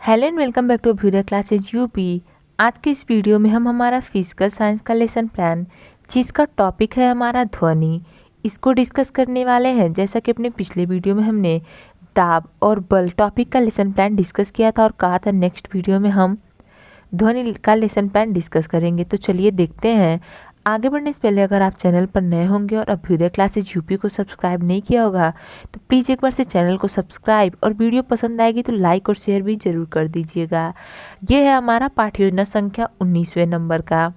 Hello and welcome back to Abhyudaya classes UP. आज के इस वीडियो में हम हमारा फिजिकल साइंस का लेसन प्लान, जिसका टॉपिक है हमारा ध्वनि, इसको डिस्कस करने वाले हैं। जैसा कि अपने पिछले वीडियो में हमने दाब और बल टॉपिक का लेसन प्लान डिस्कस किया था और कहा था नेक्स्ट वीडियो में हम ध्वनि का लेसन प्लान डिस्कस करेंगे। तो चलिए देखते हैं। आगे बढ़ने से पहले अगर आप चैनल पर नए होंगे और अभ्युदय क्लासेज यूपी को सब्सक्राइब नहीं किया होगा तो प्लीज़ एक बार से चैनल को सब्सक्राइब, और वीडियो पसंद आएगी तो लाइक और शेयर भी जरूर कर दीजिएगा। ये है हमारा पाठ्य योजना संख्या 19वें नंबर का।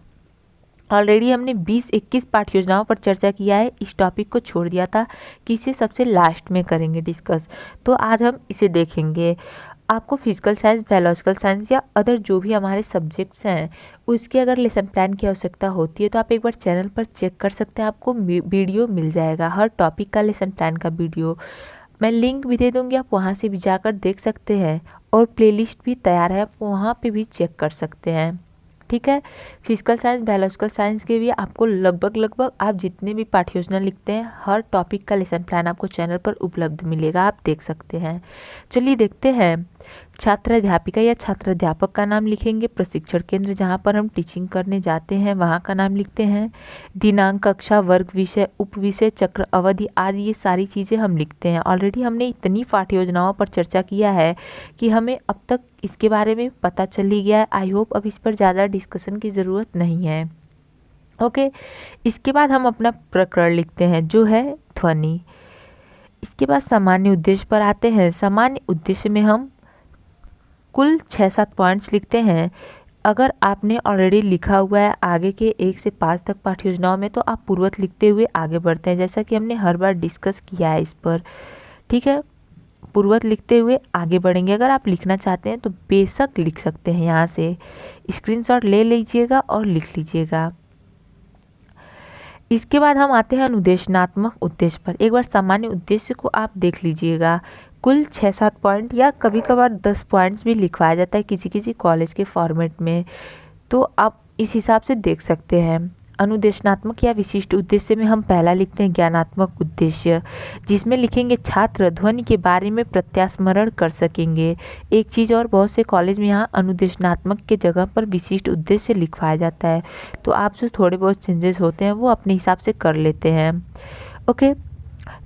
ऑलरेडी हमने 20-21 पाठ्य योजनाओं पर चर्चा किया है। इस टॉपिक को छोड़ दिया था कि इसे सबसे लास्ट में करेंगे डिस्कस, तो आज हम इसे देखेंगे। आपको फिजिकल साइंस, बायोलॉजिकल साइंस या अदर जो भी हमारे सब्जेक्ट्स हैं उसके अगर लेसन प्लान की आवश्यकता होती है तो आप एक बार चैनल पर चेक कर सकते हैं। आपको वीडियो मिल जाएगा, हर टॉपिक का लेसन प्लान का वीडियो मैं लिंक भी दे दूँगी, आप वहाँ से भी जाकर देख सकते हैं। और प्लेलिस्ट भी तैयार है, आप वहाँ पे भी चेक कर सकते हैं। ठीक है। फिजिकल साइंस, बायोलॉजिकल साइंस के भी आपको लगभग आप जितने भी पाठ्य योजना लिखते हैं हर टॉपिक का लेसन प्लान आपको चैनल पर उपलब्ध मिलेगा, आप देख सकते हैं। चलिए देखते हैं। छात्र अध्यापिका या छात्र अध्यापक का नाम लिखेंगे। प्रशिक्षण केंद्र जहाँ पर हम टीचिंग करने जाते हैं वहाँ का नाम लिखते हैं। दिनांक, कक्षा, वर्ग, विषय, उप विषय, चक्र, अवधि आदि ये सारी चीज़ें हम लिखते हैं। ऑलरेडी हमने इतनी पाठ्य योजनाओं पर चर्चा किया है कि हमें अब तक इसके बारे में पता चल ही गया है। आई होप अब इस पर ज़्यादा डिस्कशन की ज़रूरत नहीं है। ओके। इसके बाद हम अपना प्रकरण लिखते हैं जो है ध्वनि। इसके बाद सामान्य उद्देश्य पर आते हैं। सामान्य उद्देश्य में हम कुल 6-7 पॉइंट्स लिखते हैं। अगर आपने ऑलरेडी लिखा हुआ है आगे के 1 से 5 तक पाठ्य योजनाओं में तो आप पूर्ववत लिखते हुए आगे बढ़ते हैं, जैसा कि हमने हर बार डिस्कस किया है इस पर। ठीक है, पूर्ववत लिखते हुए आगे बढ़ेंगे। अगर आप लिखना चाहते हैं तो बेशक लिख सकते हैं, यहाँ से स्क्रीनशॉट ले लीजिएगा और लिख लीजिएगा। इसके बाद हम आते हैं अनुदेशनात्मक उद्देश्य पर। एक बार सामान्य उद्देश्य को आप देख लीजिएगा। कुल 6-7 पॉइंट या कभी कभार 10 पॉइंट्स भी लिखवाया जाता है किसी किसी कॉलेज के फॉर्मेट में, तो आप इस हिसाब से देख सकते हैं। अनुदेशनात्मक या विशिष्ट उद्देश्य में हम पहला लिखते हैं ज्ञानात्मक उद्देश्य, जिसमें लिखेंगे छात्र ध्वनि के बारे में प्रत्यास्मरण कर सकेंगे। एक चीज़ और, बहुत से कॉलेज में यहाँ अनुदेशनात्मक के जगह पर विशिष्ट उद्देश्य लिखवाया जाता है, तो आप जो थोड़े बहुत चेंजेस होते हैं वो अपने हिसाब से कर लेते हैं। ओके।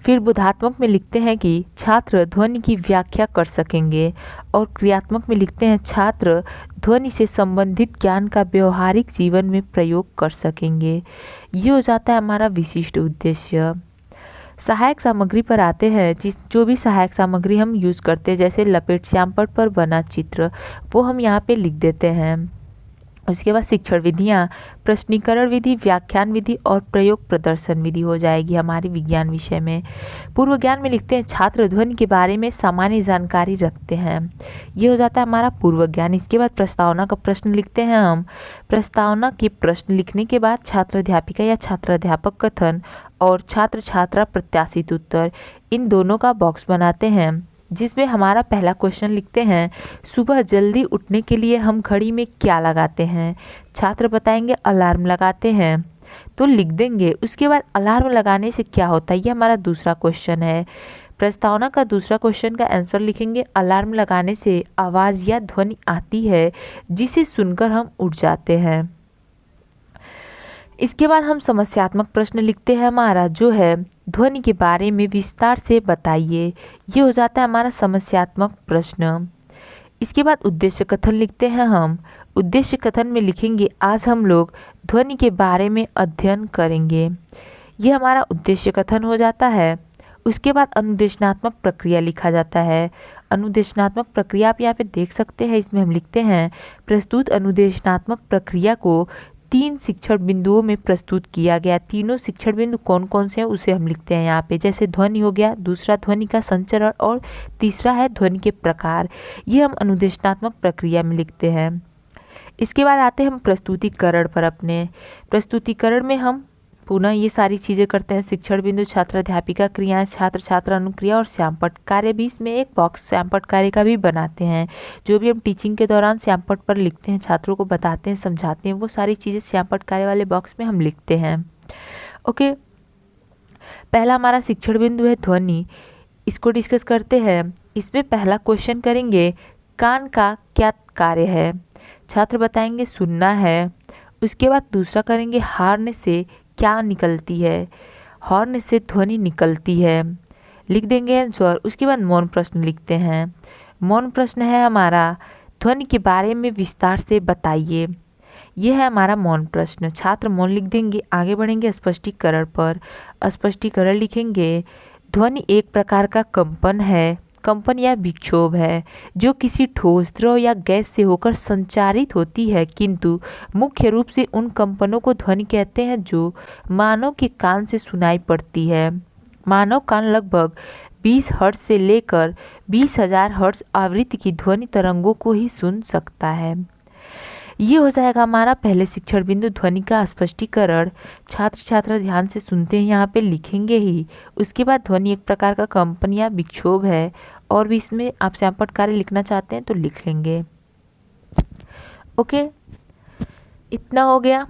फिर बोधात्मक में लिखते हैं कि छात्र ध्वनि की व्याख्या कर सकेंगे, और क्रियात्मक में लिखते हैं छात्र ध्वनि से संबंधित ज्ञान का व्यवहारिक जीवन में प्रयोग कर सकेंगे। ये हो जाता है हमारा विशिष्ट उद्देश्य। सहायक सामग्री पर आते हैं। जो भी सहायक सामग्री हम यूज़ करते हैं, जैसे लपेट श्यामपट्ट पर बना चित्र, वो हम यहाँ पे लिख देते हैं। उसके बाद शिक्षण विधियाँ, प्रश्नीकरण विधि, व्याख्यान विधि और प्रयोग प्रदर्शन विधि हो जाएगी हमारी विज्ञान विषय में। पूर्व ज्ञान में लिखते हैं छात्र ध्वनि के बारे में सामान्य जानकारी रखते हैं। ये हो जाता है हमारा पूर्व ज्ञान। इसके बाद प्रस्तावना का प्रश्न लिखते हैं हम। प्रस्तावना के प्रश्न लिखने के बाद छात्र अध्यापिका या छात्र अध्यापक कथन और छात्र छात्रा प्रत्याशित उत्तर, इन दोनों का बॉक्स बनाते हैं, जिसमें हमारा पहला क्वेश्चन लिखते हैं सुबह जल्दी उठने के लिए हम घड़ी में क्या लगाते हैं। छात्र बताएंगे अलार्म लगाते हैं, तो लिख देंगे। उसके बाद अलार्म लगाने से क्या होता है, ये हमारा दूसरा क्वेश्चन है। प्रस्तावना का दूसरा क्वेश्चन का आंसर लिखेंगे अलार्म लगाने से आवाज़ या ध्वनि आती है जिसे सुनकर हम उठ जाते हैं। इसके बाद हम समस्यात्मक प्रश्न लिखते हैं हमारा जो है ध्वनि के बारे में विस्तार से बताइए। ये हो जाता है हमारा समस्यात्मक प्रश्न। इसके बाद उद्देश्य कथन लिखते हैं हम। उद्देश्य कथन में लिखेंगे आज हम लोग ध्वनि के बारे में अध्ययन करेंगे। ये हमारा उद्देश्य कथन हो जाता है। उसके बाद अनुदेशनात्मक प्रक्रिया लिखा जाता है। अनुदेशनात्मक प्रक्रिया आप यहाँ पे देख सकते हैं। इसमें हम लिखते हैं प्रस्तुत अनुदेशनात्मक प्रक्रिया को 3 शिक्षण बिंदुओं में प्रस्तुत किया गया। तीनों शिक्षण बिंदु कौन कौन से हैं उसे हम लिखते हैं यहाँ पे, जैसे ध्वनि हो गया, दूसरा ध्वनि का संचरण और तीसरा है ध्वनि के प्रकार। ये हम अनुदेशनात्मक प्रक्रिया में लिखते हैं। इसके बाद आते हैं हम प्रस्तुतिकरण पर। अपने प्रस्तुतिकरण में हम पुनः ये सारी चीज़ें करते हैं। शिक्षण बिंदु, छात्र अध्यापिका क्रियाएं, छात्र छात्रा अनुक्रिया और श्यामपट्ट कार्य भी, इसमें एक बॉक्स श्यामपट्ट कार्य का भी बनाते हैं। जो भी हम टीचिंग के दौरान श्यामपट्ट पर लिखते हैं, छात्रों को बताते हैं, समझाते हैं, वो सारी चीज़ें श्यामपट्ट कार्य वाले बॉक्स में हम लिखते हैं। ओके। पहला हमारा शिक्षण बिंदु है ध्वनि, इसको डिस्कस करते हैं। इसमें पहला क्वेश्चन करेंगे कान का क्या कार्य है? छात्र बताएंगे सुनना है। उसके बाद दूसरा करेंगे हॉर्न से क्या निकलती है? हॉर्न से ध्वनि निकलती है। लिख देंगे आंसर। उसके बाद मौन प्रश्न लिखते हैं। मौन प्रश्न है हमारा ध्वनि के बारे में विस्तार से बताइए। यह है हमारा मौन प्रश्न। छात्र मौन लिख देंगे। आगे बढ़ेंगे स्पष्टीकरण पर। स्पष्टीकरण लिखेंगे ध्वनि एक प्रकार का कंपन है, कंपन या विक्षोभ है जो किसी ठोस, द्रव या गैस से होकर संचारित होती है, किंतु मुख्य रूप से उन कंपनों को ध्वनि कहते हैं जो मानव के कान से सुनाई पड़ती है। मानव कान लगभग 20 हर्ट्ज से लेकर 20,000 हर्ट्ज आवृत्ति की ध्वनि तरंगों को ही सुन सकता है। ये हो जाएगा हमारा पहले शिक्षण बिंदु ध्वनि का स्पष्टीकरण। छात्र छात्रा ध्यान से सुनते हैं, यहाँ पे लिखेंगे ही। उसके बाद ध्वनि एक प्रकार का कंपन या विक्षोभ है, और भी इसमें आप सैंपट कार्य लिखना चाहते हैं तो लिख लेंगे। ओके, इतना हो गया,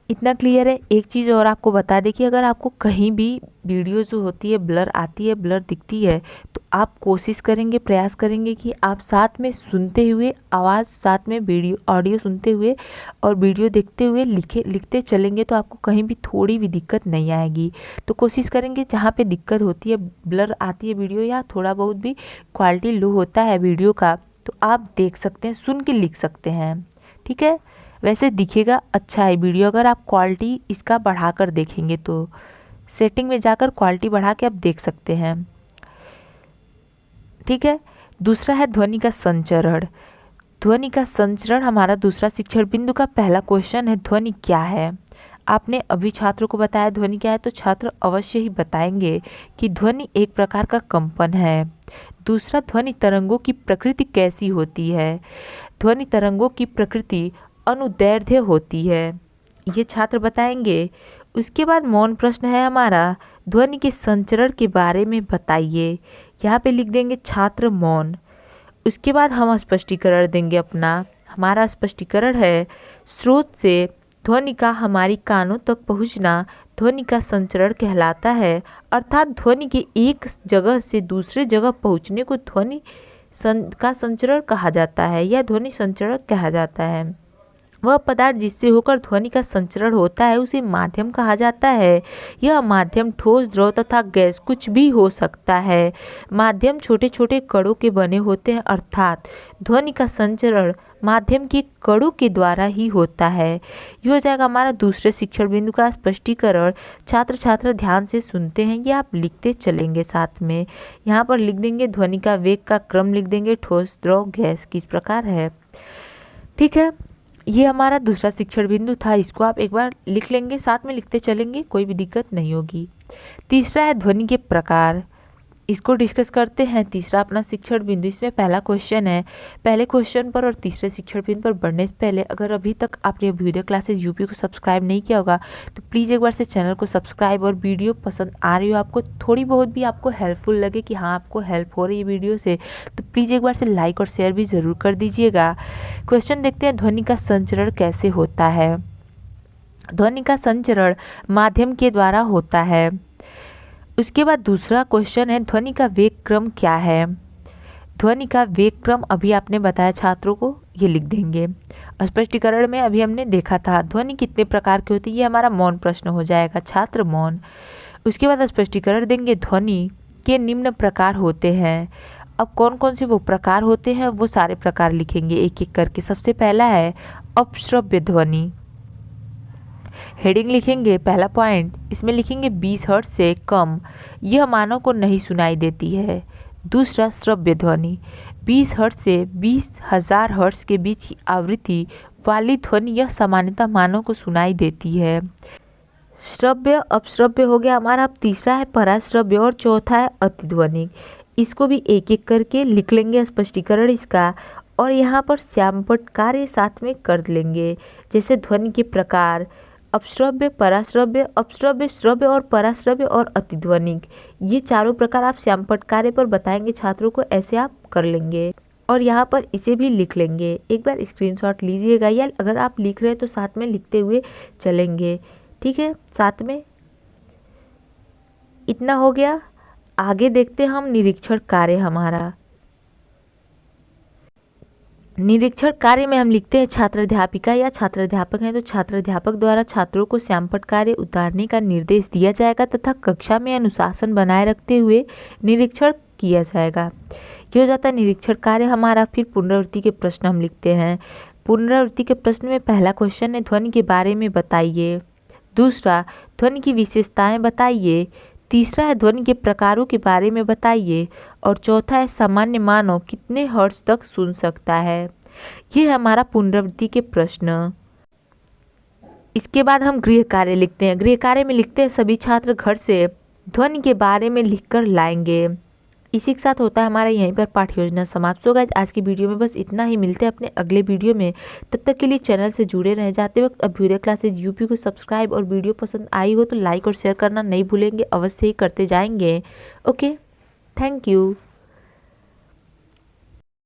इतना क्लियर है। एक चीज़ और आपको बता दें कि अगर आपको कहीं भी वीडियो जो होती है ब्लर आती है, ब्लर दिखती है, तो आप कोशिश करेंगे, प्रयास करेंगे कि आप साथ में सुनते हुए आवाज़, साथ में वीडियो ऑडियो सुनते हुए और वीडियो देखते हुए लिखते चलेंगे, तो आपको कहीं भी थोड़ी भी दिक्कत नहीं आएगी। तो कोशिश करेंगे जहाँ पे दिक्कत होती है, ब्लर आती है वीडियो या थोड़ा बहुत भी क्वालिटी लो होता है वीडियो का, तो आप देख सकते हैं, सुन के लिख सकते हैं। ठीक है, वैसे दिखेगा अच्छा है वीडियो अगर आप क्वालिटी इसका बढ़ाकर देखेंगे तो। सेटिंग में जाकर क्वालिटी बढ़ा के आप देख सकते हैं। ठीक है, दूसरा है ध्वनि का संचरण। ध्वनि का संचरण हमारा दूसरा शिक्षण बिंदु का पहला क्वेश्चन है, ध्वनि क्या है? आपने अभी छात्रों को बताया ध्वनि क्या है, तो छात्र अवश्य ही बताएंगे कि ध्वनि एक प्रकार का कंपन है। दूसरा, ध्वनि तरंगों की प्रकृति कैसी होती है? ध्वनि तरंगों की प्रकृति अनुदैर्ध्य होती है, ये छात्र बताएंगे। उसके बाद मौन प्रश्न है हमारा, ध्वनि के संचरण के बारे में बताइए। यहाँ पे लिख देंगे छात्र मौन। उसके बाद हम स्पष्टीकरण देंगे अपना। हमारा स्पष्टीकरण है स्रोत से ध्वनि का हमारी कानों तक पहुँचना ध्वनि का संचरण कहलाता है, अर्थात ध्वनि के एक जगह से दूसरे जगह पहुँचने को ध्वनि का संचरण कहा जाता है या ध्वनि संचरण कहा जाता है। वह पदार्थ जिससे होकर ध्वनि का संचरण होता है उसे माध्यम कहा जाता है। यह माध्यम ठोस, द्रव तथा गैस कुछ भी हो सकता है। माध्यम छोटे छोटे कणों के बने होते हैं, अर्थात ध्वनि का संचरण माध्यम के कणों के द्वारा ही होता है। यह हो जाएगा हमारा दूसरे शिक्षण बिंदु का स्पष्टीकरण। छात्र छात्रा ध्यान से सुनते हैं, ये आप लिखते चलेंगे साथ में। यहाँ पर लिख देंगे ध्वनि का वेग का क्रम लिख देंगे, ठोस, द्रव, गैस किस प्रकार है। ठीक है, ये हमारा दूसरा शिक्षण बिंदु था, इसको आप एक बार लिख लेंगे, साथ में लिखते चलेंगे, कोई भी दिक्कत नहीं होगी। तीसरा है ध्वनि के प्रकार, इसको डिस्कस करते हैं। तीसरा अपना शिक्षण बिंदु, इसमें पहला क्वेश्चन है। पहले क्वेश्चन पर और तीसरे शिक्षण बिंदु पर बढ़ने से पहले अगर अभी तक आपने अभ्युदय क्लासेज यूपी को सब्सक्राइब नहीं किया होगा तो प्लीज़ एक बार से चैनल को सब्सक्राइब, और वीडियो पसंद आ रही हो आपको, थोड़ी बहुत भी आपको हेल्पफुल लगे कि हाँ आपको हेल्प हो रही है वीडियो से, तो प्लीज़ एक बार से लाइक और शेयर भी ज़रूर कर दीजिएगा। क्वेश्चन देखते हैं, ध्वनि का संचरण कैसे होता है? ध्वनि का संचरण माध्यम के द्वारा होता है। उसके बाद दूसरा क्वेश्चन है, ध्वनि का वेग क्रम क्या है? ध्वनि का वेग क्रम अभी आपने बताया छात्रों को, ये लिख देंगे। स्पष्टीकरण में अभी हमने देखा था ध्वनि कितने प्रकार की होती है, ये हमारा मौन प्रश्न हो जाएगा, छात्र मौन। उसके बाद स्पष्टीकरण देंगे, ध्वनि के निम्न प्रकार होते हैं। अब कौन कौन से वो प्रकार होते हैं, वो सारे प्रकार लिखेंगे एक एक करके। सबसे पहला है अपश्रव्य ध्वनि। हेडिंग लिखेंगे, पहला पॉइंट इसमें लिखेंगे 20 हर्ट्ज से कम, यह मानव को नहीं सुनाई देती है। दूसरा, श्रव्य ध्वनि, 20 हर्ट्ज से 20,000 हर्ट्ज के बीच की आवृत्ति वाली ध्वनि, यह सामान्यतः मानव को सुनाई देती है। श्रव्य अपश्रव्य हो गया हमारा। अब तीसरा है पराश्रव्य और चौथा है अतिध्वनिक। इसको भी एक एक करके लिख लेंगे स्पष्टीकरण इसका, और यहाँ पर श्यामपट्ट कार्य साथ में कर लेंगे, जैसे ध्वनि के प्रकार अपश्रव्य, पराश्रव्य, अपश्रव्य, श्रव्य और पराश्रव्य और अतिध्वनिक, ये चारों प्रकार आप श्यामपट्ट कार्य पर बताएंगे छात्रों को, ऐसे आप कर लेंगे और यहाँ पर इसे भी लिख लेंगे। एक बार स्क्रीनशॉट लीजिएगा, या अगर आप लिख रहे हैं तो साथ में लिखते हुए चलेंगे। ठीक है, साथ में इतना हो गया। आगे देखते हैं हम निरीक्षण कार्य हमारा। निरीक्षण कार्य में हम लिखते हैं छात्र अध्यापिका या छात्र अध्यापक हैं तो छात्र अध्यापक द्वारा छात्रों को श्यामपट्ट कार्य उतारने का निर्देश दिया जाएगा तथा कक्षा में अनुशासन बनाए रखते हुए निरीक्षण किया जाएगा। ये हो जाता है निरीक्षण कार्य हमारा। फिर पुनरावृत्ति के प्रश्न हम लिखते हैं। पुनरावृत्ति के प्रश्न में पहला क्वेश्चन है ध्वनि के बारे में बताइए। दूसरा, ध्वनि की विशेषताएं बताइए। तीसरा है ध्वनि के प्रकारों के बारे में बताइए। और चौथा है सामान्य मानव कितने हर्ट्ज तक सुन सकता है। ये है हमारा पुनरावृत्ति के प्रश्न। इसके बाद हम गृह कार्य लिखते हैं। गृह कार्य में लिखते हैं सभी छात्र घर से ध्वनि के बारे में लिखकर लाएंगे। इसी के साथ होता है हमारा यहीं पर पाठ्य योजना समाप्त होगा। आज की वीडियो में बस इतना ही। मिलते हैं अपने अगले वीडियो में। तब तक के लिए चैनल से जुड़े रह जाते वक्त अभ्युदय क्लासेज यूपी को सब्सक्राइब और वीडियो पसंद आई हो तो लाइक और शेयर करना नहीं भूलेंगे, अवश्य ही करते जाएंगे। Okay, thank you.